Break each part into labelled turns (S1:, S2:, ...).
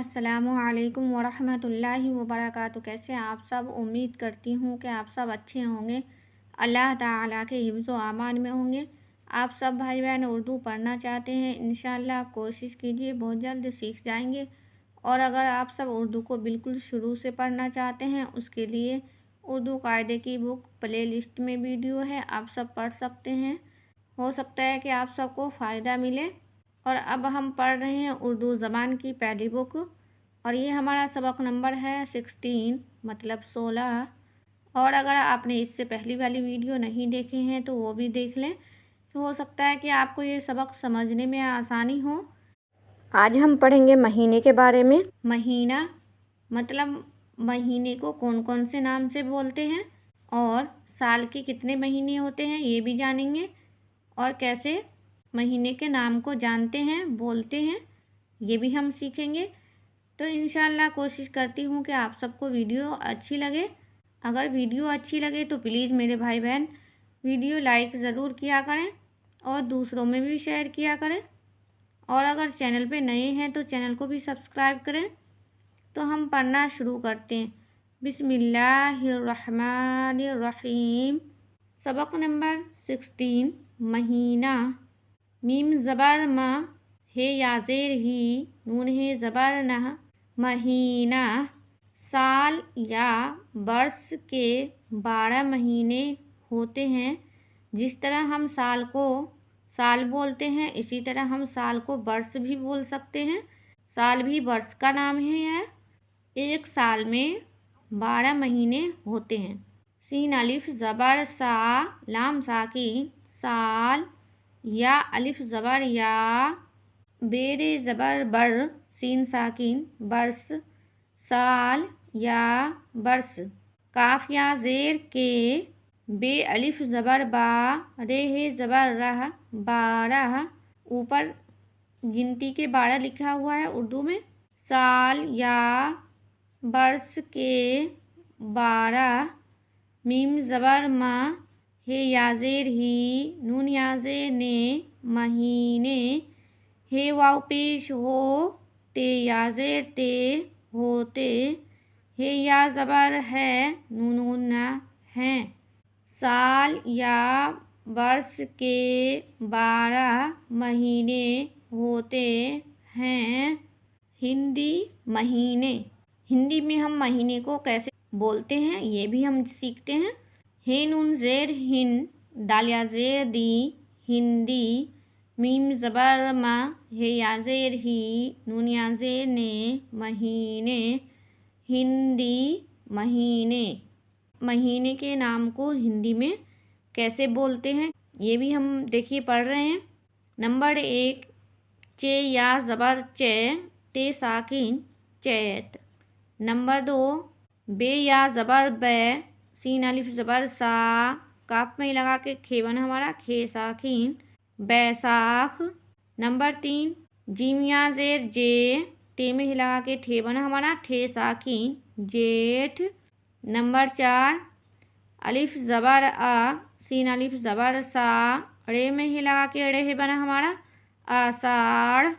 S1: अस्सलामुअलैकुम वरहमतुल्लाहि वबरकातुहू। कैसे हैं आप सब। उम्मीद करती हूँ कि आप सब अच्छे होंगे, अल्लाह ताला के हिफ्ज़ व अमान में होंगे। आप सब भाई बहन उर्दू पढ़ना चाहते हैं, इंशाअल्लाह कोशिश कीजिए, बहुत जल्द सीख जाएंगे। और अगर आप सब उर्दू को बिल्कुल शुरू से पढ़ना चाहते हैं, उसके लिए उर्दू कायदे की बुक प्ले लिस्ट में वीडियो है, आप सब पढ़ सकते हैं। हो सकता है कि आप सबको फ़ायदा मिले। और अब हम पढ़ रहे हैं उर्दू ज़बान की पहली बुक, और ये हमारा सबक नंबर है 16, मतलब 16। और अगर आपने इससे पहली वाली वीडियो नहीं देखे हैं तो वो भी देख लें, तो हो सकता है कि आपको ये सबक समझने में आसानी हो। आज हम पढ़ेंगे महीने के बारे में। महीना मतलब महीने को कौन कौन से नाम से बोलते हैं, और साल के कितने महीने होते हैं ये भी जानेंगे, और कैसे महीने के नाम को जानते हैं, बोलते हैं, ये भी हम सीखेंगे। तो इंशाअल्लाह कोशिश करती हूँ कि आप सबको वीडियो अच्छी लगे। अगर वीडियो अच्छी लगे तो प्लीज़ मेरे भाई बहन वीडियो लाइक ज़रूर किया करें और दूसरों में भी शेयर किया करें। और अगर चैनल पे नए हैं तो चैनल को भी सब्सक्राइब करें। तो हम पढ़ना शुरू करते हैं। बिस्मिल्लाहिर्रहमानिर्रहीम। सबक नंबर 16, महीना। मीम ज़बर म, हे या ज़ेर ही, नून है ज़बर न, महीना। साल या वर्ष के 12 महीने होते हैं। जिस तरह हम साल को साल बोलते हैं, इसी तरह हम साल को वर्ष भी बोल सकते हैं। साल भी वर्ष का नाम है। यह एक साल में 12 महीने होते हैं। सीन अलिफ ज़बर सा, लाम साकिन, साल। या अलिफ ज़बर या, बेरे ज़बर बर, सीन साकिन, वर्ष। साल या वर्ष। काफ या ज़ेर के, बे अलिफ ज़बर बा, रे है ज़बर रह, 12। ऊपर गिनती के 12 लिखा हुआ है उर्दू में। साल या वर्ष के 12। मीम ज़बर मा, हे या ज़ेर ही, नून या ज़ेर ने, महीने। हे वाव पेश हो, ते या ज़ेर ते, होते। हे या ज़बर है, नून गुन्ना हैं। साल या वर्ष के 12 महीने होते हैं। हिंदी महीने। हिंदी में हम महीने को कैसे बोलते हैं ये भी हम सीखते हैं। हे नून ज़ेर हिन, दाल या ज़ेर दी, हिंदी। मीम ज़बर मा, हे या ज़ेर ही, नून या ज़ेर ने, महीने। हिंदी महीने। महीने के नाम को हिंदी में कैसे बोलते हैं ये भी हम देखिए पढ़ रहे हैं। नंबर 1, चे या ज़बर चे, ते साकिन, चैत। नंबर 2, बे या ज़बर बे, सीन अलिफ ज़बर सा, काफ में लगा के खे बना हमारा, खे साकिन, बैसाख। नंबर 3, जीम या ज़ेर जे, टे में ही लगा के ठे बना हमारा, ठे साकिन, जेठ। नंबर 4, अलिफ ज़बर आ, सीन अलिफ ज़बर सा, रे में ही लगा के रे बना हमारा, आषाढ़।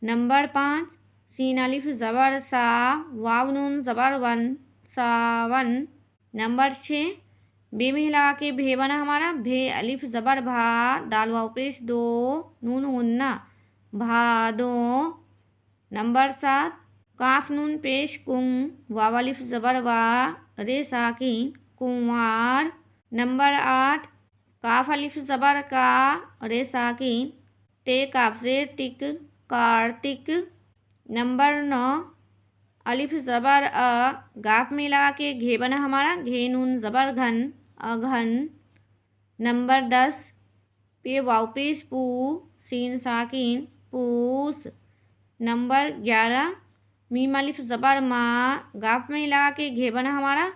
S1: नंबर 5, सीन अलिफ ज़बर सा, वाव नून ज़बर वन, सावन। नंबर 6, बे में लगा के भे बना हमारा, भे अलिफ ज़बर भा, दाल वाव पेश दो, नून गुन्ना, भादो। नंबर 7, काफ नून पेश कुं, वाव अलिफ ज़बर वा, रे साकिन, कुंवार। नंबर 8, काफ अलिफ ज़बर का, रे साकिन, ते काफ से तिक, कार्तिक। नंबर 9, अलिफ ज़बर अ, गाफ में लगा के घे बना हमारा, घे नून ज़बर घन, अघन। नंबर 10, पे वाव पेश पू, सीन साकिन, पूस। नंबर 11, मीम अलिफ ज़बर मा, गाफ में लगा के घे बना हमारा,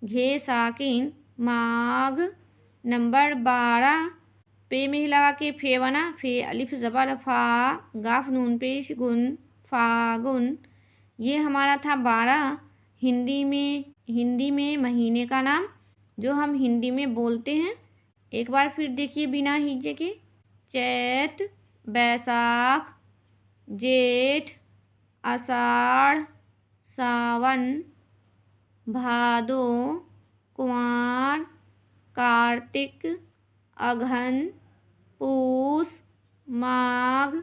S1: घे साकिन, माघ। नंबर 12, पे में लगा के फे बना, फे अलिफ ज़बर फा, गाफ नून पेश गुन, फागुन। ये हमारा था 12 हिंदी में महीने का नाम जो हम हिंदी में बोलते हैं। एक बार फिर देखिए बिना हिज्जे के। चैत, बैसाख, जेठ, आषाढ़, सावन, भादो, कुंवार, कार्तिक, अगहन, पूस, माघ,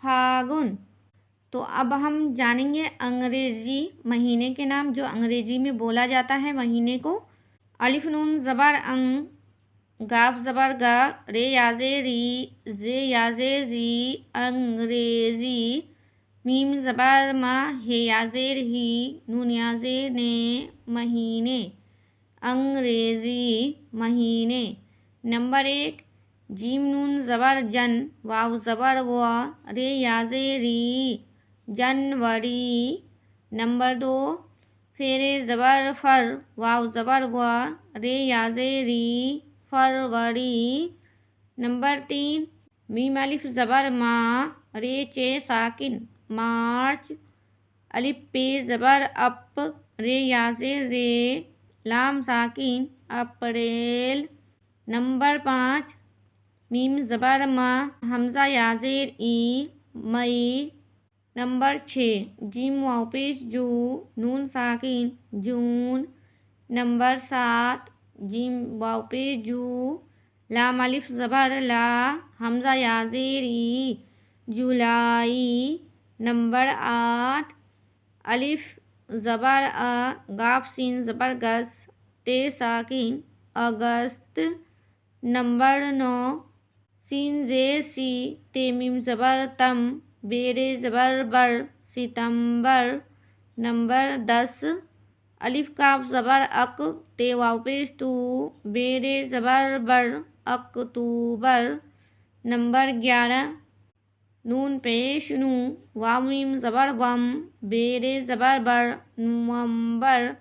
S1: फागुन। तो अब हम जानेंगे अंग्रेजी महीने के नाम जो अंग्रेजी में बोला जाता है महीने को। अलिफ नून ज़बर अंग, गाफ ज़बर गा, रे याजे री, जे याजे जी, अंग्रेजी। मीम ज़बर मा, हे याजेर ही, नून याजे ने, महीने, अंग्रेजी महीने। नंबर 1 जीम नून ज़बर जन, वाव ज़बर व, रे याजे री, जनवरी। नंबर 2 फेरे ज़बर फर, वाव ज़बर व, रे याजे री, फरवरी। नंबर 3 मीम अलिफ ज़बर मा, रे चे साकिन, मार्च। अलिफ पे ज़बर अप, रे याजे रे, लाम साकिन, अप्रैल। नंबर 5 मीम ज़बर मा, हमज़ा याजेर ई, मई। नंबर 6 जीम वाव पेश जू, नून साकिन, जून। नंबर 7 जीम वाव पेश जू, लाम अलिफ ज़बर ला, हमज़ा याजेर ई, जुलाई। नंबर 8 अलिफ ज़बर अ, गाफ सीन ज़बर गस, ते साकिन, अगस्त। नंबर 9 सीन जे सी, ते मीम ज़बर तम, बेरे ज़बर बर, सितंबर। नंबर 10 अलिफ काफ ज़बर अक, ते वाव पेश तू, बेरे ज़बर बर, अक्तूबर। नंबर 11 नून पेश नू, वाव मीम ज़बर वम, बेरे ज़बर बर, नवंबर।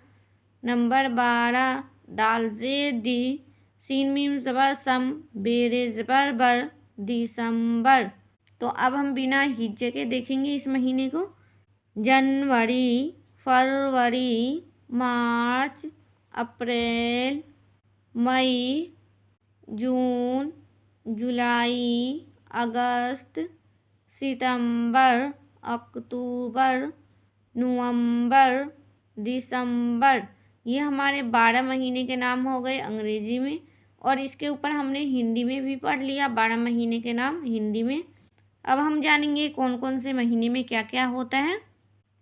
S1: नंबर 12 दाल जे दी, सीन मीम ज़बर सम, बेरे ज़बर बर, दिसंबर। तो अब हम बिना हिज्जे के देखेंगे इस महीने को। जनवरी, फरवरी, मार्च, अप्रैल, मई, जून, जुलाई, अगस्त, सितंबर, अक्टूबर, नवंबर, दिसंबर। ये हमारे 12 महीने के नाम हो गए अंग्रेजी में। और इसके ऊपर हमने हिंदी में भी पढ़ लिया 12 महीने के नाम हिंदी में। अब हम जानेंगे कौन कौन से महीने में क्या क्या होता है।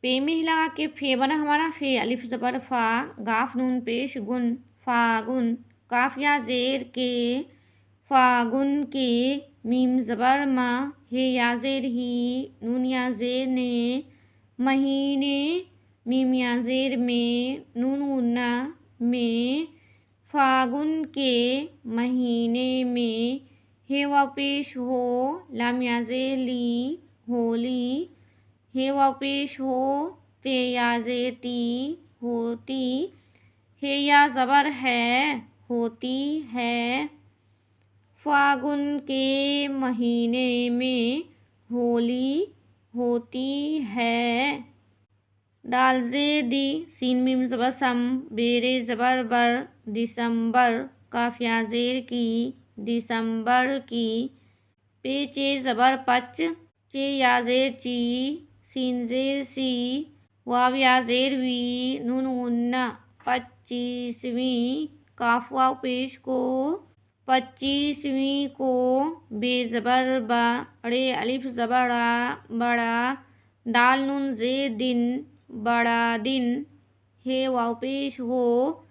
S1: पे में ही लगा के फे बना हमारा, फे अलिफ ज़बर फा, गाफ नून पेश गुन, फागुन। काफ या जेर के, फागुन के। मीम ज़बर मा, हे या जेर ही, नून या जेर ने, महीने। मीम या जेर में, नून गुन्ना में, फागुन के महीने में। हे वाव पेश हो, लाम या जेर ली, होली। हे वाव पेश हो, ते या जे ती, होती। हे या ज़बर है, होती है। फागुन के महीने में होली होती है। दाल जे दी, सीन मीम ज़बर सम, बेरे ज़बर बर, दिसंबर। काफ या जेर की, दिसंबर की। पे चे ज़बर पच, चे या जेर ची, सीन जेर सी। वाव या जेर वी, नून गुन्ना, 25वीं। काफ वाव पेश को, 25वीं को। बे ज़बर बा, रे अलिफ ज़बर आ, बड़ा। दाल नून जे दिन, बड़ा दिन। हे वाव पेश हो,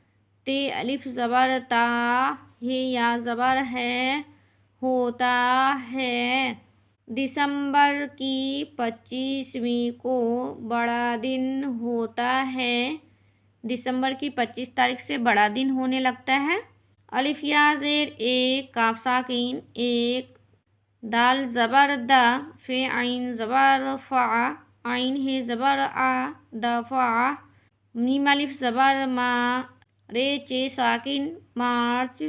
S1: ते अलिफ ज़बर ता, हे या ज़बर है, होता है। दिसंबर की 25वीं को बड़ा दिन होता है। दिसंबर की 25 तारीख से बड़ा दिन होने लगता है। अलिफ या जेर एक, काफ साकिन एक। दाल ज़बर दा, फे आइन ज़बर फ़ा, आइन हे ज़बर आ, दफ़ा। मीम अलिफ ज़बर मा, रे चे साकिन, मार्च।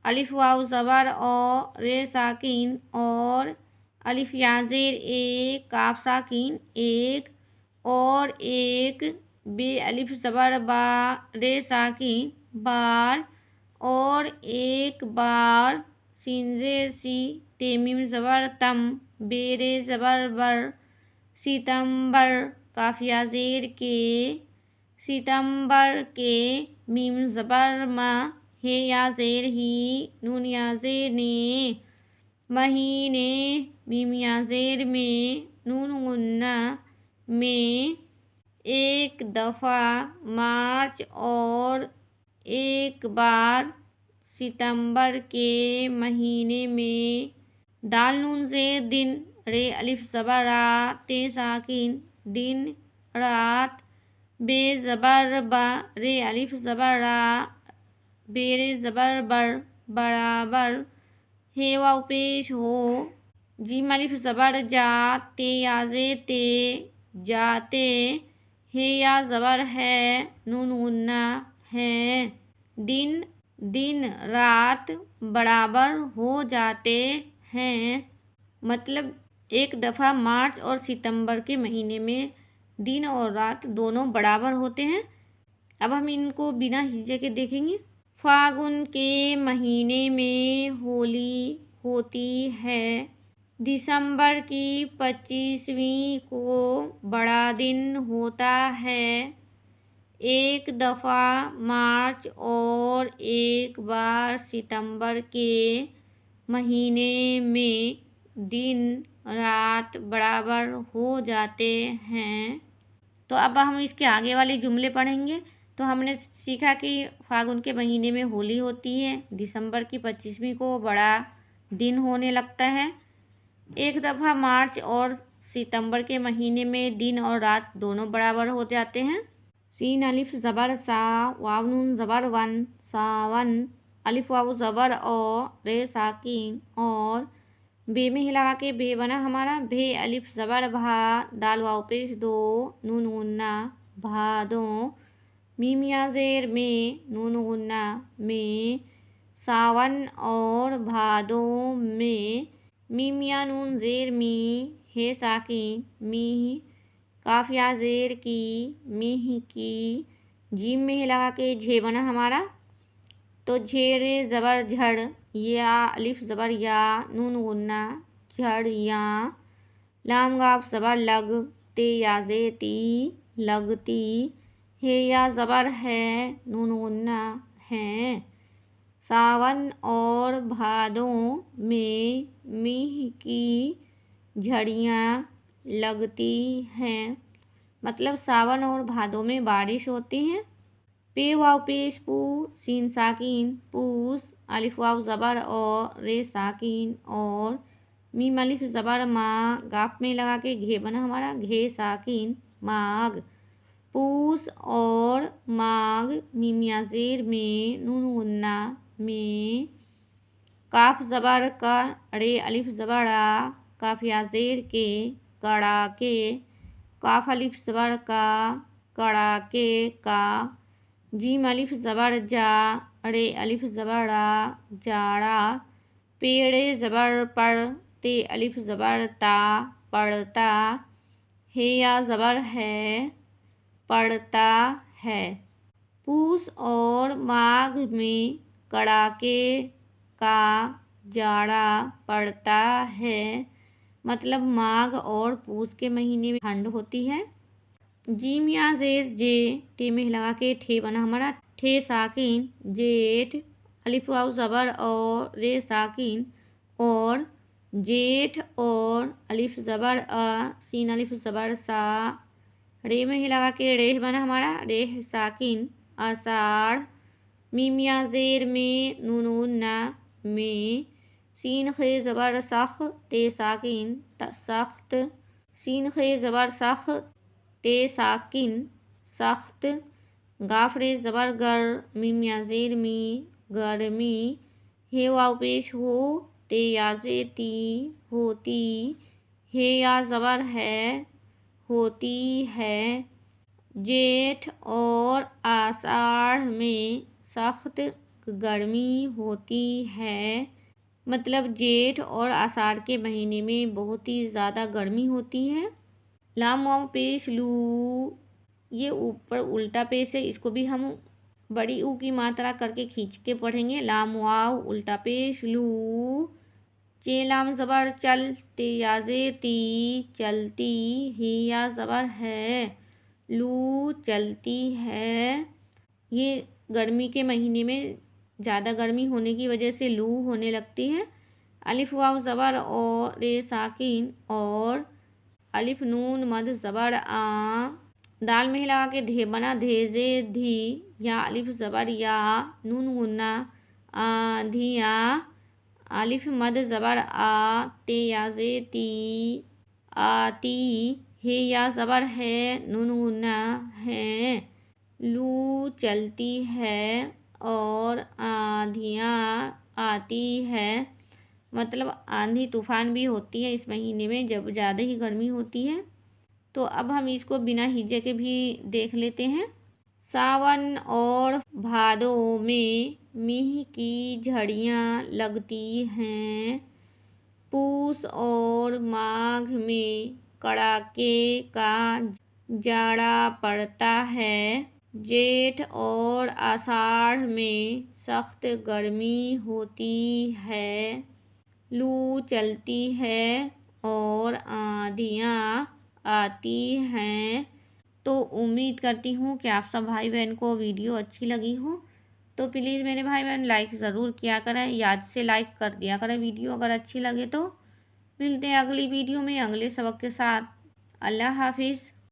S1: अलिफ वाव ज़बर ओ, रे साकिन, और। अलिफ या जेर ए, काफ साकिन एक, और एक। बे अलिफ ज़बर बा, रे साकिन, बार, और एक बार। सीन जेर सी, ते मीम ज़बर तम, बेरे ज़बर बर, सितंबर काफिया ज़ेर के, सितंबर के। मीम ज़बर म हे या ज़ेर ही, नून या ज़ेर ने। महीने मीम या ज़ेर में, नून गुन्ना में। एक दफ़ा मार्च और एक बार सितंबर के महीने में। दाल नून ज़ेर दिन, रे अलिफ ज़बर रा, ते साकिन दिन रात। बे ज़बर ब, रे अलिफ ज़बर रा, बेरे ज़बर बर बराबर। हे वाव पेश हो, जीम अलिफ ज़बर जा, ते याज़े ते जाते। हे या ज़बर है, नून गुन्ना है। दिन दिन रात बराबर हो जाते हैं। मतलब एक दफ़ा मार्च और सितंबर के महीने में दिन और रात दोनों बराबर होते हैं। अब हम इनको बिना हिज्जे के देखेंगे। फागुन के महीने में होली होती है। दिसंबर की 25वीं को बड़ा दिन होता है। एक दफ़ा मार्च और एक बार सितंबर के महीने में दिन रात बराबर हो जाते हैं। तो अब हम इसके आगे वाले जुमले पढ़ेंगे। तो हमने सीखा कि फागुन के महीने में होली होती है, दिसंबर की 25वीं को बड़ा दिन होने लगता है। एक दफ़ा मार्च और सितंबर के महीने में दिन और रात दोनों बराबर हो जाते हैं। सीन अलिफ ज़बर सा, वाव नून ज़बर वन, सावन। अलिफ वाव ज़बर ओ, रे साकिन और। बे में हिला के बे बना हमारा, भे अलिफ ज़बर भा, दाल वाव पेश दो, नून गुन्ना भादों। मीम या ज़ेर में, नून गुन्ना में। सावन और भादों में। मीम या नून ज़ेर मी, हे साकिन मी। काफ या ज़ेर की, मीह की। जीम में हिला के झे बना हमारा, तो झेरे ज़बर झड़, या अलिफ ज़बर या, नून गुन्ना झड़ या। लाम गाफ ज़बर लग, ते या जे ती लगती। हे या ज़बर है, नून गुन्ना है। सावन और भादों में मीह की झड़ियाँ लगती हैं। मतलब सावन और भादों में बारिश होती है। पे वाव पेश पू, सीन साकिन पूस। अलिफ वाव ज़बर और, रे साकिन और। मीम अलिफ ज़बर मा, गाफ में लगा के घे बना हमारा, घे साकिन माग। पूस और माग, मीम या ज़ेर में, नून गुन्ना में। काफ ज़बर का, रे अलिफ ज़बर आ, काफ या ज़ेर के कड़ाके। काफ अलिफ ज़बर का, कड़ाके का। जीम अलिफ ज़बर जा, रे अलिफ ज़बर आ, जाड़ा। पेड़े ज़बर पर, ते अलिफ ज़बर ता पड़ता। हे या ज़बर है, पड़ता है। पूस और माघ में कड़ाके का जाड़ा पड़ता है। मतलब माघ और पूस के महीने में ठंड होती है। जीम या ज़ेर जे, टे में लगा के ठे बना हमारा, ठे साकिन जेठ। अलिफ वाव ज़बर और, रे साकिन और। जेठ और अलिफ ज़बर अ, सीन अलिफ ज़बर सा। रे में ही लगा के रेह बना हमारा, रेह साकिन आषाढ़। मीम या ज़ेर में, नून गुन्ना में। सीन खे ज़बर सख, ते साकिन सख्त। सीन खे ज़बर सख, ते साकिन सख्त। गाफ रे ज़बर गर, मीम या ज़ेर मी गर्मी। हे वाव पेश हो, ते या जे ती होती। हे या ज़बर है, होती है। जेठ और आषाढ़ में सख्त गर्मी होती है। मतलब जेठ और आषाढ़ के महीने में बहुत ही ज़्यादा गर्मी होती है। लाम वाव पेश लू, ये ऊपर उल्टा पेश है, इसको भी हम बड़ी ऊ की मात्रा करके खींच के पढ़ेंगे। लाम वाव उल्टा पेश लू, चे लाम ज़बर चल, ते याजे ती, चलती, हे या ज़बर है, लू चलती है। ये गर्मी के महीने में ज़्यादा गर्मी होने की वजह से लू होने लगती है। अलिफ वाव ज़बर और रे साकिन और अलिफ नून मद ज़बर आ, दाल में लगा के धे बना धेजे धी, या अलिफ ज़बर या, नून गुन्ना धिया, अलिफ मद ज़बर आ, ते याजे ती, आती, हे या ज़बर है, नून गुन्ना है, लू चलती है और आंधियाँ आती है। मतलब आंधी तूफान भी होती है इस महीने में जब ज़्यादा ही गर्मी होती है। तो अब हम इसको बिना हिज्जे के भी देख लेते हैं। सावन और भादों में मीह की झड़ियाँ लगती हैं। पूस और माघ में कड़ाके का जाड़ा पड़ता है। जेठ और आषाढ़ में सख्त गर्मी होती है। लू चलती है और आंधियाँ आती हैं। तो उम्मीद करती हूँ कि आप सब भाई बहन को वीडियो अच्छी लगी हो। तो प्लीज़ मेरे भाई बहन लाइक ज़रूर किया करें, याद से लाइक कर दिया करें वीडियो अगर अच्छी लगे तो। मिलते हैं अगली वीडियो में अगले सबक के साथ। अल्लाह हाफिज़।